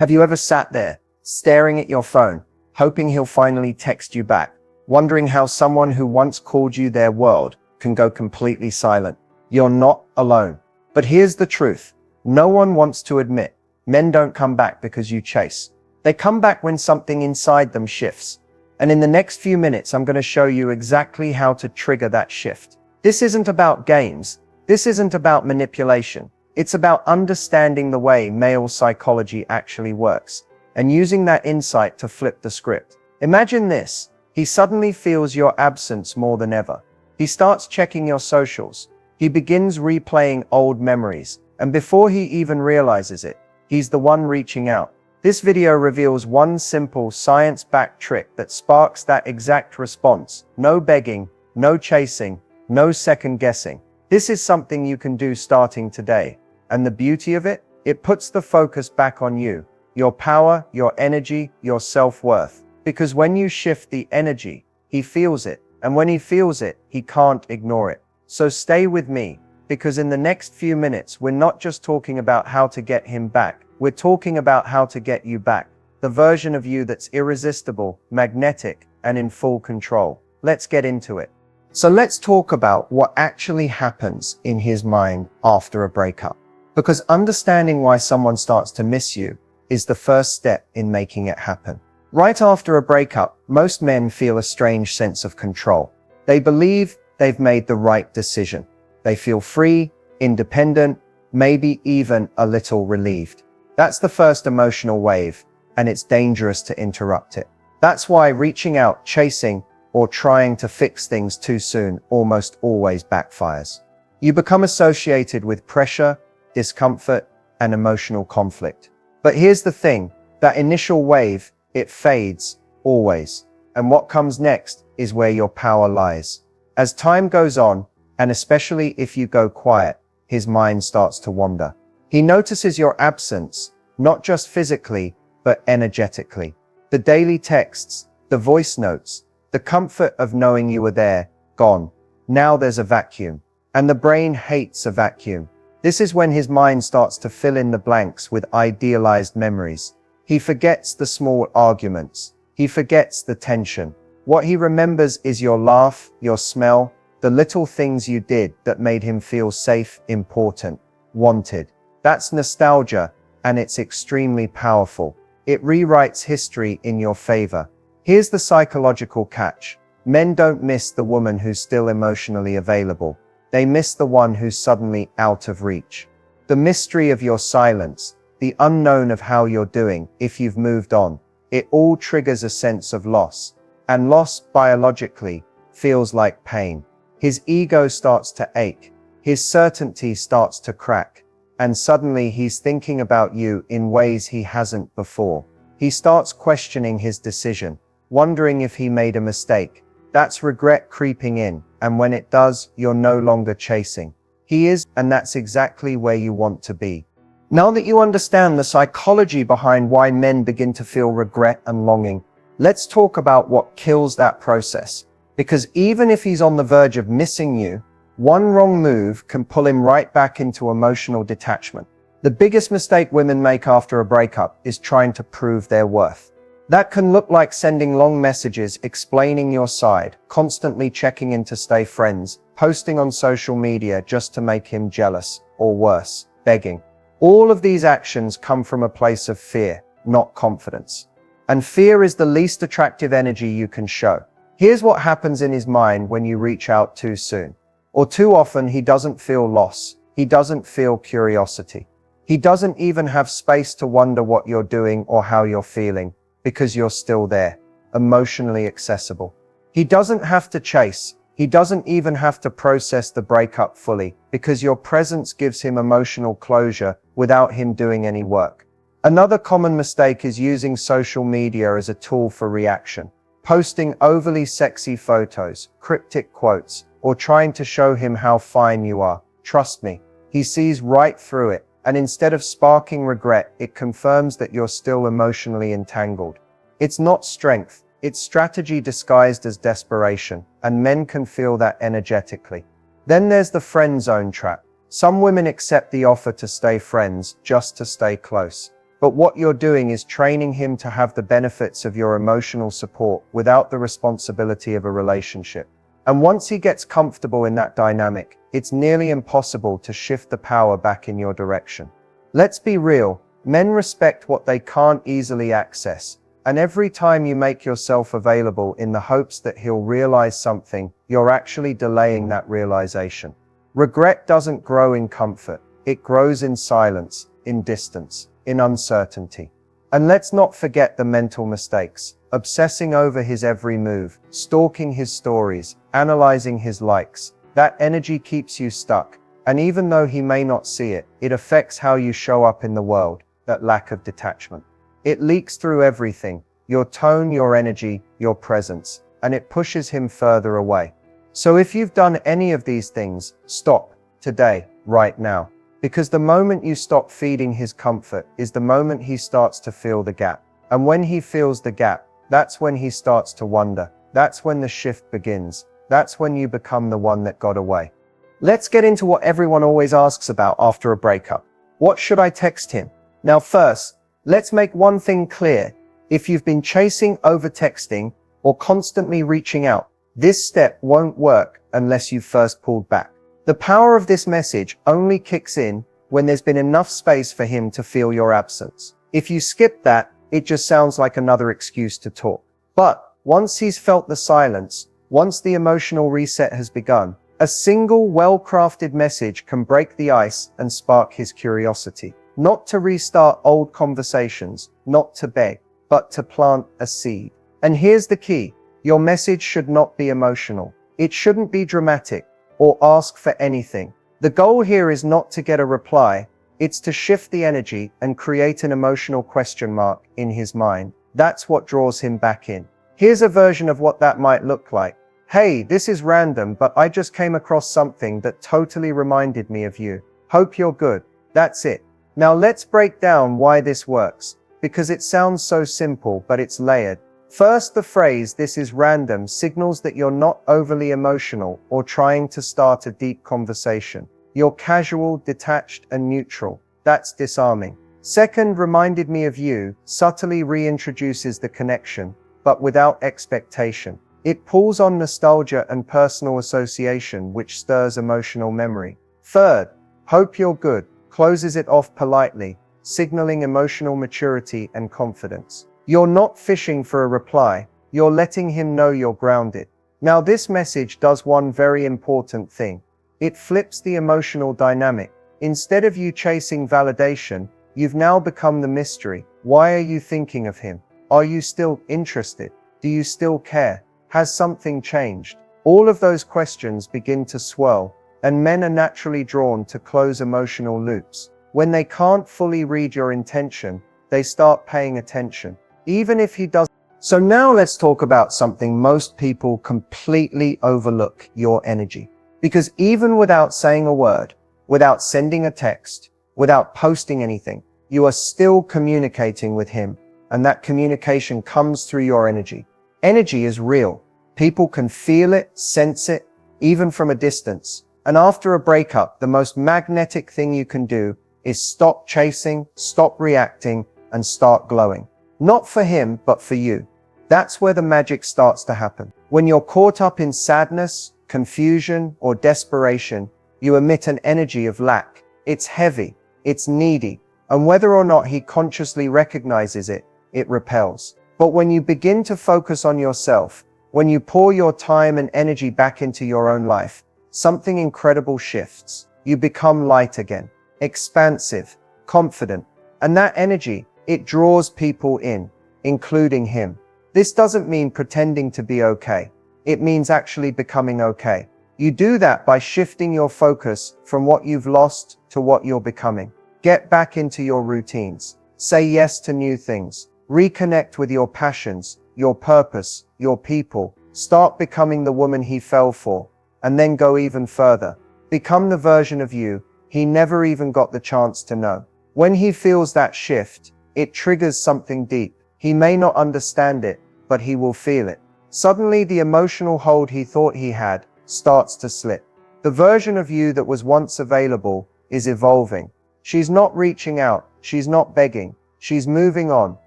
Have you ever sat there, staring at your phone, hoping he'll finally text you back, wondering how someone who once called you their world can go completely silent? You're not alone. But here's the truth. No one wants to admit, men don't come back because you chase. They come back when something inside them shifts. And in the next few minutes, I'm going to show you exactly how to trigger that shift. This isn't about games. This isn't about manipulation. It's about understanding the way male psychology actually works and using that insight to flip the script. Imagine this. He suddenly feels your absence more than ever. He starts checking your socials. He begins replaying old memories. And before he even realizes it, he's the one reaching out. This video reveals one simple science-backed trick that sparks that exact response. No begging, no chasing, no second guessing. This is something you can do starting today. And the beauty of it? It puts the focus back on you, your power, your energy, your self-worth. Because when you shift the energy, he feels it. And when he feels it, he can't ignore it. So stay with me, because in the next few minutes, we're not just talking about how to get him back. We're talking about how to get you back. The version of you that's irresistible, magnetic, and in full control. Let's get into it. So let's talk about what actually happens in his mind after a breakup. Because understanding why someone starts to miss you is the first step in making it happen. Right after a breakup, most men feel a strange sense of control. They believe they've made the right decision. They feel free, independent, maybe even a little relieved. That's the first emotional wave, and it's dangerous to interrupt it. That's why reaching out, chasing, or trying to fix things too soon almost always backfires. You become associated with pressure, discomfort, and emotional conflict. But here's the thing, that initial wave, it fades, always. And what comes next is where your power lies. As time goes on, and especially if you go quiet, his mind starts to wander. He notices your absence, not just physically, but energetically. The daily texts, the voice notes, the comfort of knowing you were there, gone. Now there's a vacuum. And the brain hates a vacuum. This is when his mind starts to fill in the blanks with idealized memories. He forgets the small arguments. He forgets the tension. What he remembers is your laugh, your smell, the little things you did that made him feel safe, important, wanted. That's nostalgia, and it's extremely powerful. It rewrites history in your favor. Here's the psychological catch. Men don't miss the woman who's still emotionally available. They miss the one who's suddenly out of reach. The mystery of your silence, the unknown of how you're doing, if you've moved on, it all triggers a sense of loss. And loss, biologically, feels like pain. His ego starts to ache. His certainty starts to crack. And suddenly he's thinking about you in ways he hasn't before. He starts questioning his decision, wondering if he made a mistake. That's regret creeping in, and when it does, you're no longer chasing. He is, and that's exactly where you want to be. Now that you understand the psychology behind why men begin to feel regret and longing, let's talk about what kills that process. Because even if he's on the verge of missing you, one wrong move can pull him right back into emotional detachment. The biggest mistake women make after a breakup is trying to prove their worth. That can look like sending long messages explaining your side, constantly checking in to stay friends, posting on social media just to make him jealous, or worse, begging. All of these actions come from a place of fear, not confidence. And fear is the least attractive energy you can show. Here's what happens in his mind when you reach out too soon. Or too often, he doesn't feel loss. He doesn't feel curiosity. He doesn't even have space to wonder what you're doing or how you're feeling, because you're still there, emotionally accessible. He doesn't have to chase. He doesn't even have to process the breakup fully, because your presence gives him emotional closure without him doing any work. Another common mistake is using social media as a tool for reaction. Posting overly sexy photos, cryptic quotes, or trying to show him how fine you are. Trust me, he sees right through it, and instead of sparking regret, it confirms that you're still emotionally entangled. It's not strength, it's strategy disguised as desperation, and men can feel that energetically. Then there's the friend zone trap. Some women accept the offer to stay friends just to stay close. But what you're doing is training him to have the benefits of your emotional support without the responsibility of a relationship. And once he gets comfortable in that dynamic, it's nearly impossible to shift the power back in your direction. Let's be real, men respect what they can't easily access. And every time you make yourself available in the hopes that he'll realize something, you're actually delaying that realization. Regret doesn't grow in comfort. It grows in silence, in distance, in uncertainty. And let's not forget the mental mistakes. Obsessing over his every move, stalking his stories, analyzing his likes. That energy keeps you stuck. And even though he may not see it, it affects how you show up in the world, that lack of detachment. It leaks through everything, your tone, your energy, your presence, and it pushes him further away. So if you've done any of these things, stop, today, right now. Because the moment you stop feeding his comfort is the moment he starts to feel the gap. And when he feels the gap, that's when he starts to wonder. That's when the shift begins. That's when you become the one that got away. Let's get into what everyone always asks about after a breakup. What should I text him? Now first, let's make one thing clear. If you've been chasing over texting or constantly reaching out, this step won't work unless you've first pulled back. The power of this message only kicks in when there's been enough space for him to feel your absence. If you skip that, it just sounds like another excuse to talk. But once he's felt the silence, once the emotional reset has begun, a single well-crafted message can break the ice and spark his curiosity. Not to restart old conversations, not to beg, but to plant a seed. And here's the key. Your message should not be emotional. It shouldn't be dramatic or ask for anything. The goal here is not to get a reply. It's to shift the energy and create an emotional question mark in his mind. That's what draws him back in. Here's a version of what that might look like. Hey, this is random, but I just came across something that totally reminded me of you. Hope you're good. That's it. Now let's break down why this works, because it sounds so simple, but it's layered. First, the phrase, "this is random," signals that you're not overly emotional or trying to start a deep conversation. You're casual, detached, and neutral. That's disarming. Second, "reminded me of you," subtly reintroduces the connection, but without expectation. It pulls on nostalgia and personal association, which stirs emotional memory. Third, "hope you're good," closes it off politely, signaling emotional maturity and confidence. You're not fishing for a reply, you're letting him know you're grounded. Now this message does one very important thing. It flips the emotional dynamic. Instead of you chasing validation, you've now become the mystery. Why are you thinking of him? Are you still interested? Do you still care? Has something changed? All of those questions begin to swirl, and men are naturally drawn to close emotional loops. When they can't fully read your intention, they start paying attention. Even if he doesn't. So now let's talk about something most people completely overlook: your energy. Because even without saying a word, without sending a text, without posting anything, you are still communicating with him. And that communication comes through your energy. Energy is real. People can feel it, sense it, even from a distance. And after a breakup, the most magnetic thing you can do is stop chasing, stop reacting, and start glowing. Not for him, but for you. That's where the magic starts to happen. When you're caught up in sadness, confusion, or desperation, you emit an energy of lack. It's heavy, it's needy, and whether or not he consciously recognizes it, it repels. But when you begin to focus on yourself, when you pour your time and energy back into your own life, something incredible shifts. You become light again, expansive, confident, and that energy, it draws people in, including him. This doesn't mean pretending to be okay. It means actually becoming okay. You do that by shifting your focus from what you've lost to what you're becoming. Get back into your routines. Say yes to new things. Reconnect with your passions, your purpose, your people. Start becoming the woman he fell for. And then go even further. Become the version of you he never even got the chance to know. When he feels that shift, it triggers something deep. He may not understand it, but he will feel it. Suddenly, the emotional hold he thought he had starts to slip. The version of you that was once available is evolving. She's not reaching out. She's not begging. she's moving on,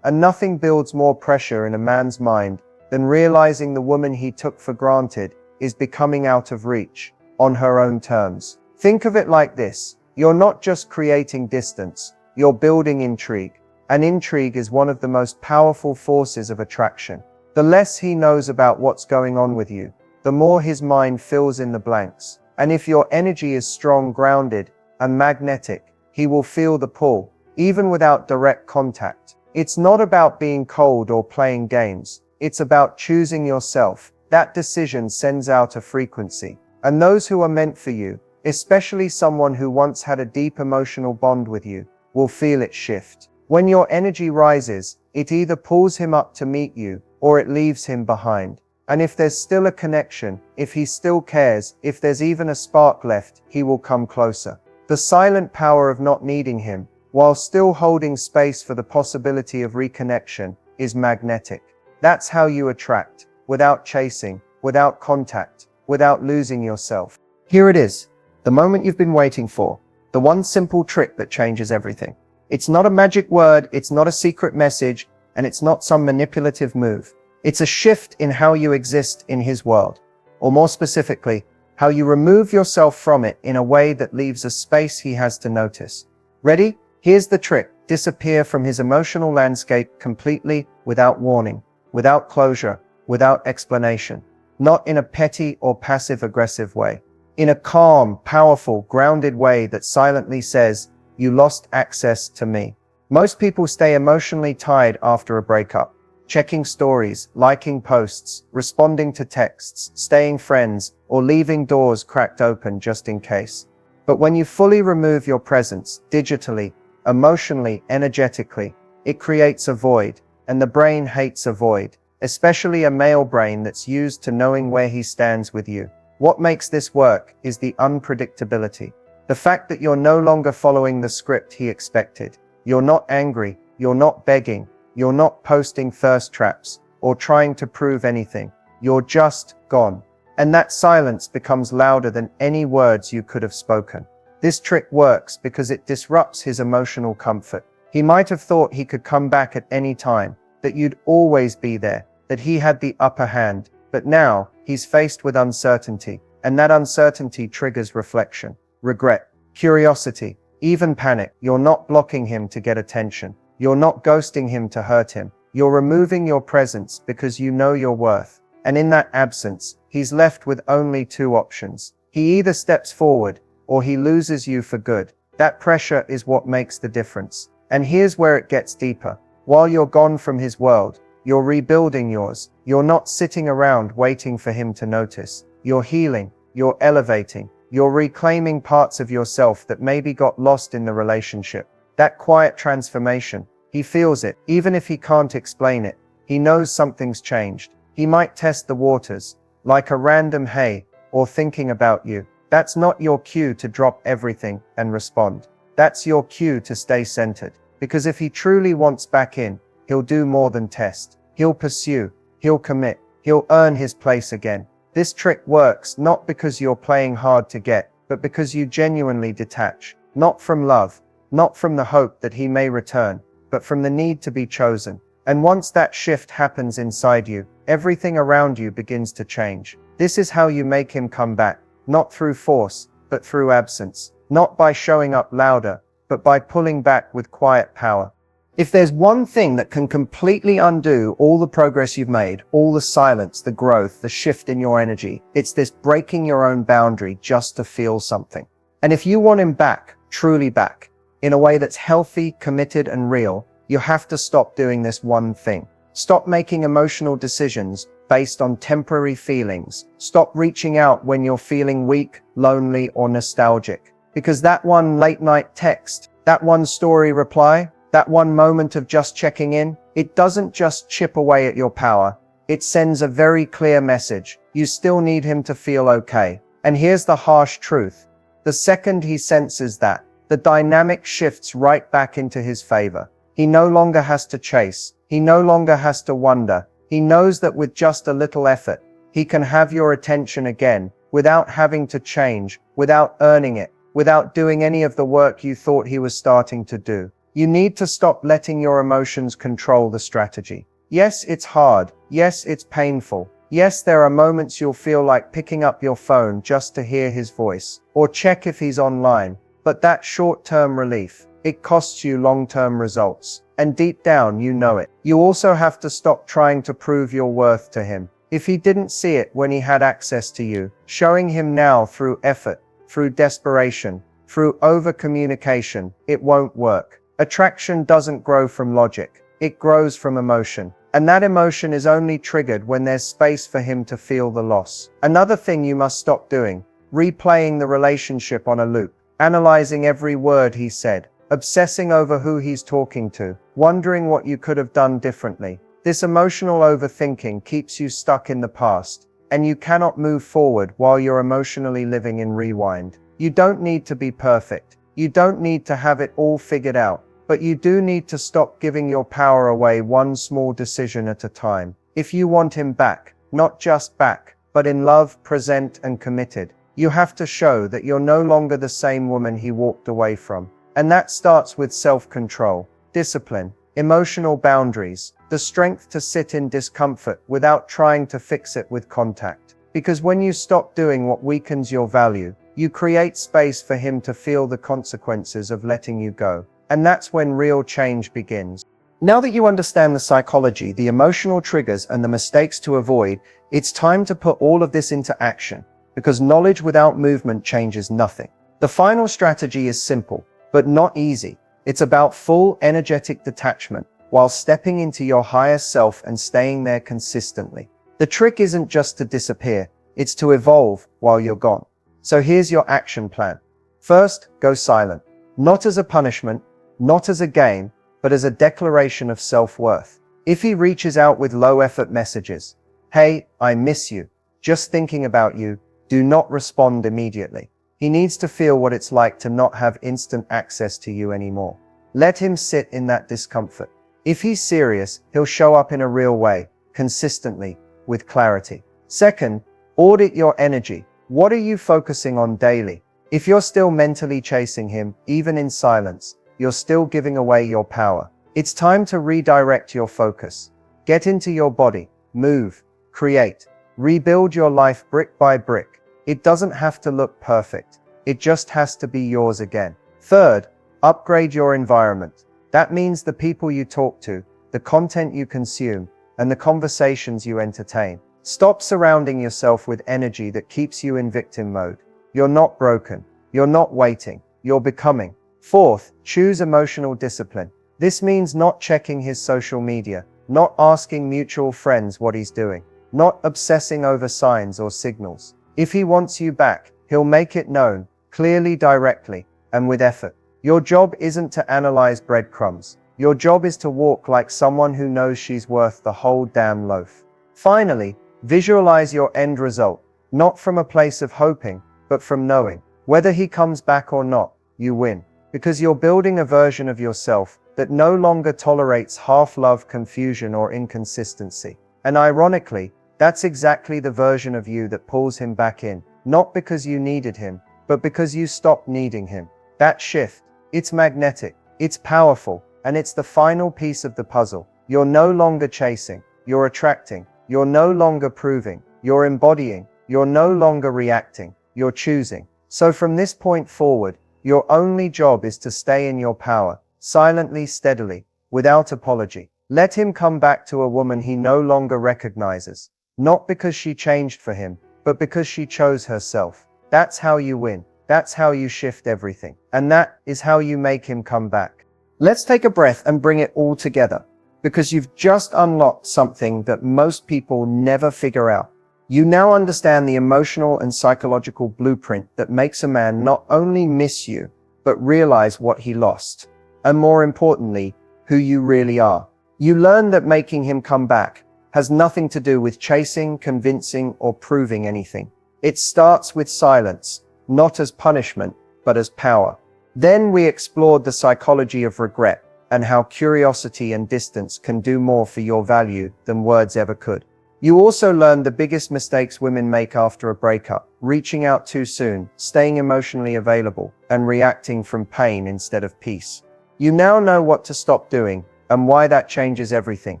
and nothing builds more pressure in a man's mind than realizing the woman he took for granted is becoming out of reach, on her own terms. Think of it like this: you're not just creating distance, you're building intrigue. And intrigue is one of the most powerful forces of attraction. The less he knows about what's going on with you, the more his mind fills in the blanks. And if your energy is strong, grounded, and magnetic, he will feel the pull, even without direct contact. It's not about being cold or playing games. It's about choosing yourself. That decision sends out a frequency. And those who are meant for you, especially someone who once had a deep emotional bond with you, will feel it shift. When your energy rises, it either pulls him up to meet you, or it leaves him behind. And if there's still a connection, if he still cares, if there's even a spark left, he will come closer. The silent power of not needing him, while still holding space for the possibility of reconnection, is magnetic. That's how you attract, without chasing, without contact, without losing yourself. Here it is, the moment you've been waiting for, the one simple trick that changes everything. It's not a magic word, it's not a secret message, and it's not some manipulative move. It's a shift in how you exist in his world. Or more specifically, how you remove yourself from it in a way that leaves a space he has to notice. Ready? Here's the trick. Disappear from his emotional landscape completely, without warning, without closure, without explanation. Not in a petty or passive-aggressive way. In a calm, powerful, grounded way that silently says, "You lost access to me." Most people stay emotionally tied after a breakup, checking stories, liking posts, responding to texts, staying friends, or leaving doors cracked open just in case. But when you fully remove your presence, digitally, emotionally, energetically, it creates a void, and the brain hates a void, especially a male brain that's used to knowing where he stands with you. What makes this work is the unpredictability. The fact that you're no longer following the script he expected. You're not angry, you're not begging, you're not posting thirst traps, or trying to prove anything. You're just gone. And that silence becomes louder than any words you could have spoken. This trick works because it disrupts his emotional comfort. He might have thought he could come back at any time, that you'd always be there, that he had the upper hand. But now, he's faced with uncertainty, and that uncertainty triggers reflection, regret, curiosity, even panic. You're not blocking him to get attention. You're not ghosting him to hurt him. You're removing your presence because you know your worth. And in that absence, he's left with only two options. He either steps forward, or he loses you for good. That pressure is what makes the difference. And here's where it gets deeper. While you're gone from his world, you're rebuilding yours. You're not sitting around waiting for him to notice. You're healing. You're elevating. You're reclaiming parts of yourself that maybe got lost in the relationship. That quiet transformation, he feels it, even if he can't explain it. He knows something's changed. He might test the waters, like a random hey, or thinking about you. That's not your cue to drop everything and respond. That's your cue to stay centered. Because if he truly wants back in, he'll do more than test. He'll pursue, he'll commit, he'll earn his place again. This trick works not because you're playing hard to get, but because you genuinely detach. Not from love, not from the hope that he may return, but from the need to be chosen. And once that shift happens inside you, everything around you begins to change. This is how you make him come back, not through force, but through absence. Not by showing up louder, but by pulling back with quiet power. If there's one thing that can completely undo all the progress you've made, all the silence, the growth, the shift in your energy, it's this breaking your own boundary just to feel something. And if you want him back, truly back, in a way that's healthy, committed, and real, you have to stop doing this one thing. Stop making emotional decisions based on temporary feelings. Stop reaching out when you're feeling weak, lonely, or nostalgic. Because that one late night text, that one story reply, that one moment of just checking in, it doesn't just chip away at your power. It sends a very clear message. You still need him to feel okay. And here's the harsh truth. The second he senses that, the dynamic shifts right back into his favor. He no longer has to chase. He no longer has to wonder. He knows that with just a little effort, he can have your attention again, without having to change, without earning it, without doing any of the work you thought he was starting to do. You need to stop letting your emotions control the strategy. Yes, it's hard. Yes, it's painful. Yes, there are moments you'll feel like picking up your phone just to hear his voice, or check if he's online. But that short-term relief, it costs you long-term results. And deep down, you know it. You also have to stop trying to prove your worth to him. If he didn't see it when he had access to you, showing him now through effort, through desperation, through over-communication, it won't work. Attraction doesn't grow from logic. It grows from emotion. And that emotion is only triggered when there's space for him to feel the loss. Another thing you must stop doing, replaying the relationship on a loop, analyzing every word he said, obsessing over who he's talking to, wondering what you could have done differently. This emotional overthinking keeps you stuck in the past, and you cannot move forward while you're emotionally living in rewind. You don't need to be perfect. You don't need to have it all figured out. But you do need to stop giving your power away one small decision at a time. If you want him back, not just back, but in love, present, and committed, you have to show that you're no longer the same woman he walked away from. And that starts with self-control, discipline, emotional boundaries, the strength to sit in discomfort without trying to fix it with contact. Because when you stop doing what weakens your value, you create space for him to feel the consequences of letting you go. And that's when real change begins. Now that you understand the psychology, the emotional triggers, and the mistakes to avoid, it's time to put all of this into action, because knowledge without movement changes nothing. The final strategy is simple, but not easy. It's about full energetic detachment, while stepping into your higher self and staying there consistently. The trick isn't just to disappear, it's to evolve while you're gone. So here's your action plan. First, go silent. Not as a punishment, not as a game, but as a declaration of self-worth. If he reaches out with low-effort messages, "Hey, I miss you, just thinking about you," do not respond immediately. He needs to feel what it's like to not have instant access to you anymore. Let him sit in that discomfort. If he's serious, he'll show up in a real way, consistently, with clarity. Second, audit your energy. What are you focusing on daily? If you're still mentally chasing him, even in silence, you're still giving away your power. It's time to redirect your focus. Get into your body, move, create, rebuild your life brick by brick. It doesn't have to look perfect. It just has to be yours again. Third, upgrade your environment. That means the people you talk to, the content you consume, and the conversations you entertain. Stop surrounding yourself with energy that keeps you in victim mode. You're not broken. You're not waiting. You're becoming. Fourth, choose emotional discipline. This means not checking his social media, not asking mutual friends what he's doing, not obsessing over signs or signals. If he wants you back, he'll make it known, clearly, directly, and with effort. Your job isn't to analyze breadcrumbs. Your job is to walk like someone who knows she's worth the whole damn loaf. Finally, visualize your end result, not from a place of hoping, but from knowing. Whether he comes back or not, you win. Because you're building a version of yourself that no longer tolerates half-love, confusion, or inconsistency. And ironically, that's exactly the version of you that pulls him back in, not because you needed him, but because you stopped needing him. That shift, it's magnetic, it's powerful, and it's the final piece of the puzzle. You're no longer chasing, you're attracting, you're no longer proving, you're embodying, you're no longer reacting, you're choosing. So from this point forward, your only job is to stay in your power, silently, steadily, without apology. Let him come back to a woman he no longer recognizes, not because she changed for him, but because she chose herself. That's how you win. That's how you shift everything. And that is how you make him come back. Let's take a breath and bring it all together, because you've just unlocked something that most people never figure out. You now understand the emotional and psychological blueprint that makes a man not only miss you, but realize what he lost. And more importantly, who you really are. You learn that making him come back has nothing to do with chasing, convincing, or proving anything. It starts with silence, not as punishment, but as power. Then we explored the psychology of regret and how curiosity and distance can do more for your value than words ever could. You also learned the biggest mistakes women make after a breakup: reaching out too soon, staying emotionally available, and reacting from pain instead of peace. You now know what to stop doing and why that changes everything.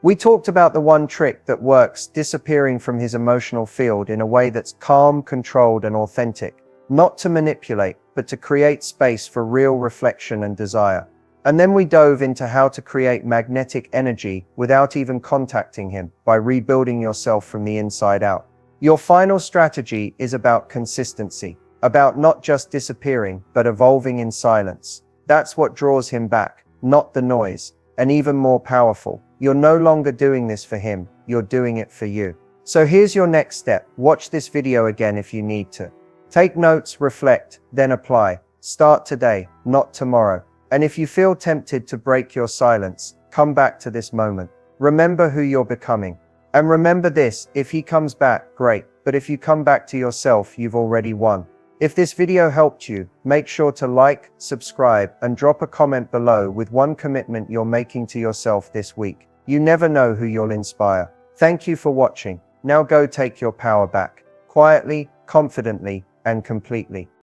We talked about the one trick that works, disappearing from his emotional field in a way that's calm, controlled, and authentic. Not to manipulate, but to create space for real reflection and desire. And then we dove into how to create magnetic energy without even contacting him, by rebuilding yourself from the inside out. Your final strategy is about consistency, about not just disappearing, but evolving in silence. That's what draws him back, not the noise. And even more powerful, you're no longer doing this for him, you're doing it for you. So here's your next step. Watch this video again if you need to. Take notes, reflect, then apply. Start today, not tomorrow. And if you feel tempted to break your silence, come back to this moment. Remember who you're becoming. And remember this, if he comes back, great. But if you come back to yourself, you've already won. If this video helped you, make sure to like, subscribe, and drop a comment below with one commitment you're making to yourself this week. You never know who you'll inspire. Thank you for watching. Now go take your power back. Quietly, confidently, and completely.